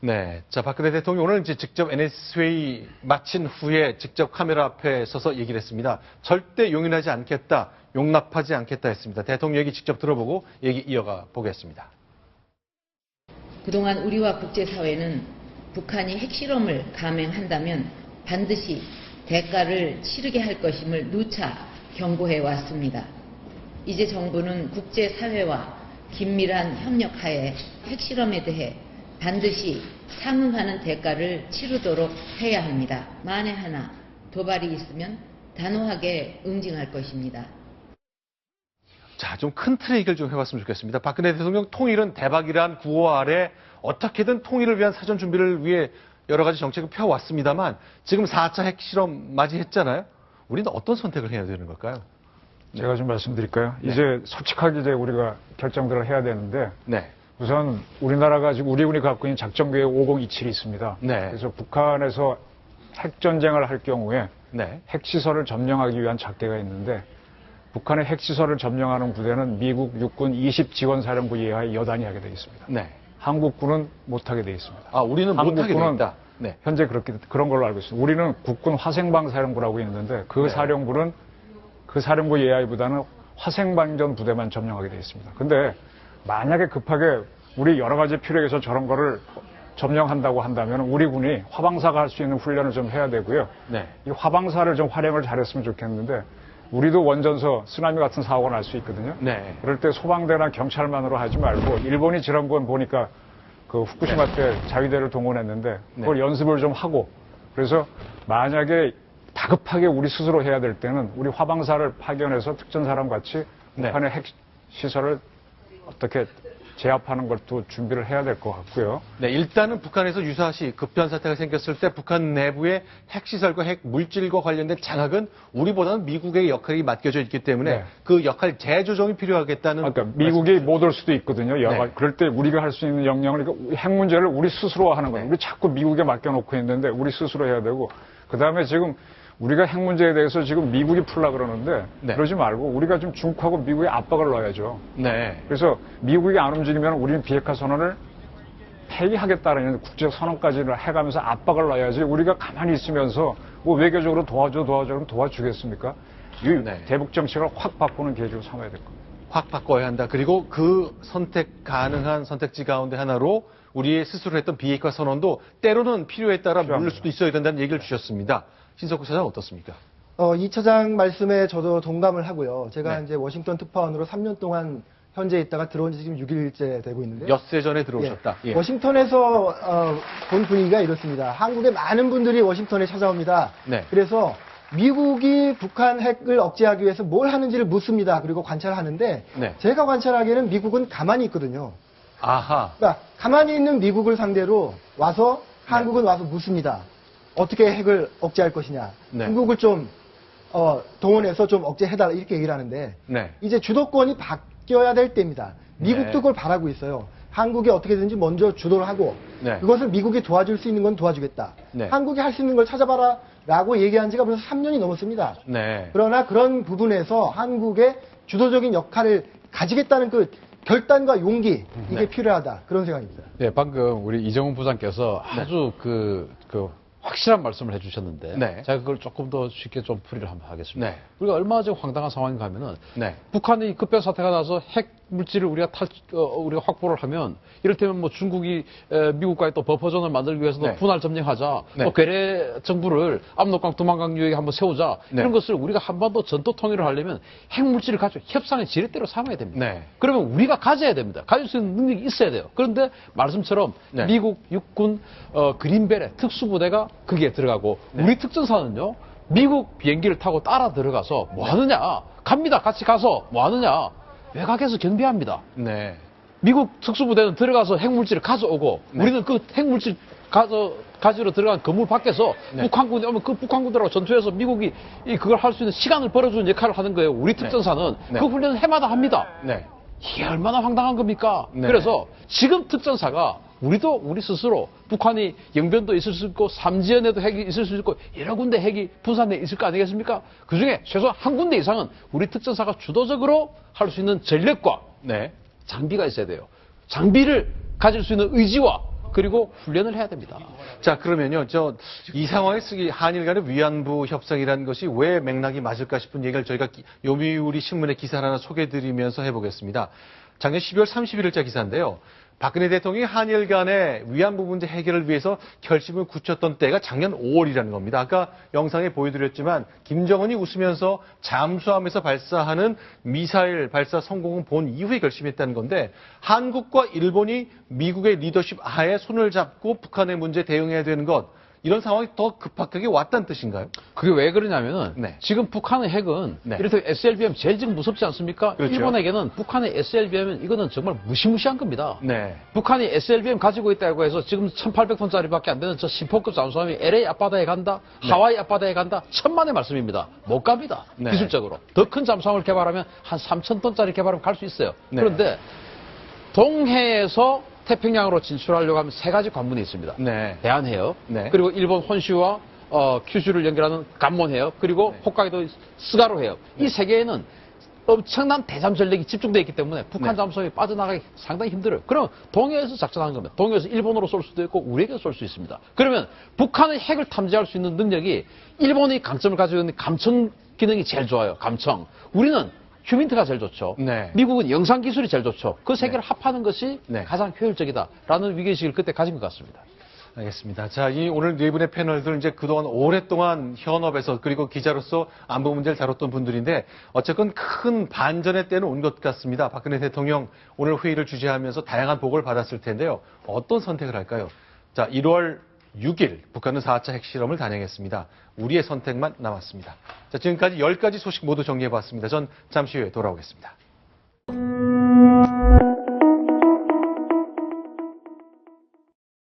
네. 자, 박근혜 대통령이 오늘 이제 직접 NS회의 마친 후에 직접 카메라 앞에 서서 얘기를 했습니다. 절대 용인하지 않겠다, 용납하지 않겠다 했습니다. 대통령 얘기 직접 들어보고 얘기 이어가 보겠습니다. 그동안 우리와 국제사회는 북한이 핵실험을 감행한다면 반드시 대가를 치르게 할 것임을 누차 경고해 왔습니다. 이제 정부는 국제사회와 긴밀한 협력하에 핵실험에 대해 반드시 상응하는 대가를 치르도록 해야 합니다. 만에 하나 도발이 있으면 단호하게 응징할 것입니다. 자, 좀 큰 틀의 얘기를 좀 해봤으면 좋겠습니다. 박근혜 대통령 통일은 대박이란 구호 아래 어떻게든 통일을 위한 사전 준비를 위해 여러 가지 정책을 펴왔습니다만 지금 4차 핵실험 맞이했잖아요. 우리는 어떤 선택을 해야 되는 걸까요? 제가 좀 말씀드릴까요? 네. 이제 솔직하게 이제 우리가 결정들을 해야 되는데 네. 우선 우리나라가 지금 우리군이 갖고 있는 작전계획 5027이 있습니다. 네. 그래서 북한에서 핵전쟁을 할 경우에 네. 핵시설을 점령하기 위한 작대가 있는데 북한의 핵시설을 점령하는 부대는 미국 육군 20지원사령부 이하의 여단이 하게 되어 있습니다. 네. 한국군은 못하게 되어 있습니다. 아, 우리는 못하게 되어 있다. 네. 현재 그런 걸로 알고 있습니다. 우리는 국군 화생방사령부라고 있는데 그 네. 사령부는 그 사령부 예하보다는 화생방전 부대만 점령하게 되어 있습니다. 근데 만약에 급하게 우리 여러 가지 필요해서 저런 거를 점령한다고 한다면 우리 군이 화방사가 할 수 있는 훈련을 좀 해야 되고요. 네. 이 화방사를 좀 활용을 잘했으면 좋겠는데 우리도 원전서 쓰나미 같은 사고가 날 수 있거든요. 네. 그럴 때 소방대나 경찰만으로 하지 말고 일본이 지난번 보니까 그 후쿠시마 때 자위대를 동원했는데 그걸 연습을 좀 하고 그래서 만약에 다급하게 우리 스스로 해야 될 때는 우리 화방사를 파견해서 특전사람 같이 북한의 핵시설을 어떻게 제압하는 것도 준비를 해야 될 것 같고요. 네, 일단은 북한에서 유사시 급변 사태가 생겼을 때 북한 내부의 핵시설과 핵 물질과 관련된 장악은 우리보다는 미국의 역할이 맡겨져 있기 때문에 네. 그 역할 재조정이 필요하겠다는. 그러니까 미국이 못 올 수도 있거든요. 네. 그럴 때 우리가 할 수 있는 역량을 그러니까 핵 문제를 우리 스스로 하는 거예요. 네. 우리 자꾸 미국에 맡겨놓고 있는데 우리 스스로 해야 되고 그다음에 지금 우리가 핵 문제에 대해서 지금 미국이 풀라 그러는데 네. 그러지 말고 우리가 좀 중국하고 미국에 압박을 넣어야죠. 네. 그래서 미국이 안 움직이면 우리는 비핵화 선언을 폐기하겠다는 국제 선언까지를 해가면서 압박을 넣어야지 우리가 가만히 있으면서 뭐 외교적으로 도와줘 그럼 도와주겠습니까? 이 네. 대북 정책을 확 바꾸는 계기로 삼아야 될 겁니다. 확 바꿔야 한다. 그리고 그 선택 가능한 선택지 가운데 하나로 우리의 스스로 했던 비핵화 선언도 때로는 필요에 따라 물릴 수도 있어야 된다는 얘기를 주셨습니다. 신석구 차장 어떻습니까? 이 차장 말씀에 저도 동감을 하고요. 제가 네. 이제 워싱턴 특파원으로 3년 동안 현재 있다가 들어온 지 지금 6일째 되고 있는데요. 엿새 전에 들어오셨다. 예. 예. 워싱턴에서 본 분위기가 이렇습니다. 한국의 많은 분들이 워싱턴에 찾아옵니다. 네. 그래서 미국이 북한 핵을 억제하기 위해서 뭘 하는지를 묻습니다. 그리고 관찰하는데 네. 제가 관찰하기에는 미국은 가만히 있거든요. 아하. 그러니까 가만히 있는 미국을 상대로 와서 한국은 와서 묻습니다. 어떻게 핵을 억제할 것이냐. 네. 한국을 좀 동원해서 좀 억제해달라 이렇게 얘기를 하는데 네. 이제 주도권이 바뀌어야 될 때입니다. 미국도 네. 그걸 바라고 있어요. 한국이 어떻게든지 먼저 주도를 하고 네. 그것을 미국이 도와줄 수 있는 건 도와주겠다. 네. 한국이 할 수 있는 걸 찾아봐라 라고 얘기한 지가 벌써 3년이 넘었습니다. 네. 그러나 그런 부분에서 한국의 주도적인 역할을 가지겠다는 그 결단과 용기 이게 네. 필요하다. 그런 생각입니다. 네, 방금 우리 이정훈 부장께서 아주 확실한 말씀을 해주셨는데 네. 제가 그걸 조금 더 쉽게 좀 풀이를 한번 하겠습니다. 네. 우리가 얼마나 지금 황당한 상황인가 하면은 네. 북한이 급변 사태가 나서 핵 물질을 우리가 확보를 하면 이를테면 뭐 중국이 미국과의 또 버퍼존을 만들기 위해서도 네. 분할 점령하자, 네. 뭐 괴뢰 정부를 압록강 두만강 유역에 한번 세우자 네. 이런 것을 우리가 한반도 전토 통일을 하려면 핵 물질을 가지고 협상의 지렛대로 삼아야 됩니다. 네. 그러면 우리가 가져야 됩니다. 가질 수 있는 능력이 있어야 돼요. 그런데 말씀처럼 네. 미국 육군 그린벨의 특수부대가 거기에 들어가고 네. 우리 특전사는요 미국 비행기를 타고 따라 들어가서 뭐 하느냐 갑니다. 같이 가서 뭐 하느냐 외곽에서 경비합니다. 네. 미국 특수부대는 들어가서 핵물질을 가져오고 네. 우리는 그 핵물질 가지러 들어간 건물 밖에서 네. 북한군이 오면 그 북한군들하고 전투해서 미국이 그걸 할 수 있는 시간을 벌어주는 역할을 하는 거예요. 우리 특전사는 네. 그 훈련을 해마다 합니다. 네. 이게 얼마나 황당한 겁니까? 네. 그래서 지금 특전사가 우리도 우리 스스로 북한이 영변도 있을 수 있고 삼지연에도 핵이 있을 수 있고 여러 군데 핵이 분산돼 있을 거 아니겠습니까? 그중에 최소한 한 군데 이상은 우리 특전사가 주도적으로 할 수 있는 전력과 네. 장비가 있어야 돼요. 장비를 가질 수 있는 의지와 그리고 훈련을 해야 됩니다. 자, 그러면요. 이 상황에 쓰기 한일 간의 위안부 협상이라는 것이 왜 맥락이 맞을까 싶은 얘기를 저희가 요미우리 신문의 기사를 하나 소개해드리면서 해보겠습니다. 작년 12월 31일자 기사인데요. 박근혜 대통령이 한일 간의 위안부 문제 해결을 위해서 결심을 굳혔던 때가 작년 5월이라는 겁니다. 아까 영상에 보여드렸지만 김정은이 웃으면서 잠수함에서 발사하는 미사일 발사 성공을 본 이후에 결심했다는 건데 한국과 일본이 미국의 리더십 하에 손을 잡고 북한의 문제 대응해야 되는 것 이런 상황이 더 급박하게 왔다는 뜻인가요? 그게 왜 그러냐면은 네. 지금 북한의 핵은 네. 이렇게 SLBM 제일 지금 무섭지 않습니까? 그렇죠. 일본에게는 북한의 SLBM은 이거는 정말 무시무시한 겁니다. 네. 북한이 SLBM 가지고 있다고 해서 지금 1,800톤짜리밖에 안 되는 저 10호급 잠수함이 LA 앞바다에 간다, 하와이 앞바다에 간다, 천만의 말씀입니다. 못 갑니다. 네. 기술적으로. 더 큰 잠수함을 개발하면 한 3,000톤짜리 개발하면 갈 수 있어요. 네. 그런데 동해에서 태평양으로 진출하려고 하면 세 가지 관문이 있습니다. 네. 대한해협, 네. 그리고 일본 혼슈와 큐슈를 연결하는 간몬해협, 그리고 홋카이도 스가루해협. 이 세 개에는 엄청난 대잠 전력이 집중되어 있기 때문에 북한 네. 잠수함이 빠져나가기 상당히 힘들어요. 그럼 동해에서 작전하는 겁니다. 동해에서 일본으로 쏠 수도 있고 우리에게 쏠 수 있습니다. 그러면 북한의 핵을 탐지할 수 있는 능력이 일본이 강점을 가지고 있는 감청 기능이 제일 좋아요. 감청. 우리는 휴민트가 제일 좋죠. 네. 미국은 영상 기술이 제일 좋죠. 그 세 개를 합하는 것이 네. 가장 효율적이다라는 위기의식을 그때 가진 것 같습니다. 알겠습니다. 자, 이 오늘 네 분의 패널들 이제 그동안 오랫동안 현업에서 그리고 기자로서 안보 문제를 다뤘던 분들인데 어쨌건 큰 반전의 때는 온 것 같습니다. 박근혜 대통령 오늘 회의를 주재하면서 다양한 보고를 받았을 텐데요. 어떤 선택을 할까요? 자, 1월 6일 북한은 4차 핵실험을 단행했습니다. 우리의 선택만 남았습니다. 자, 지금까지 10가지 소식 모두 정리해봤습니다. 전 잠시 후에 돌아오겠습니다.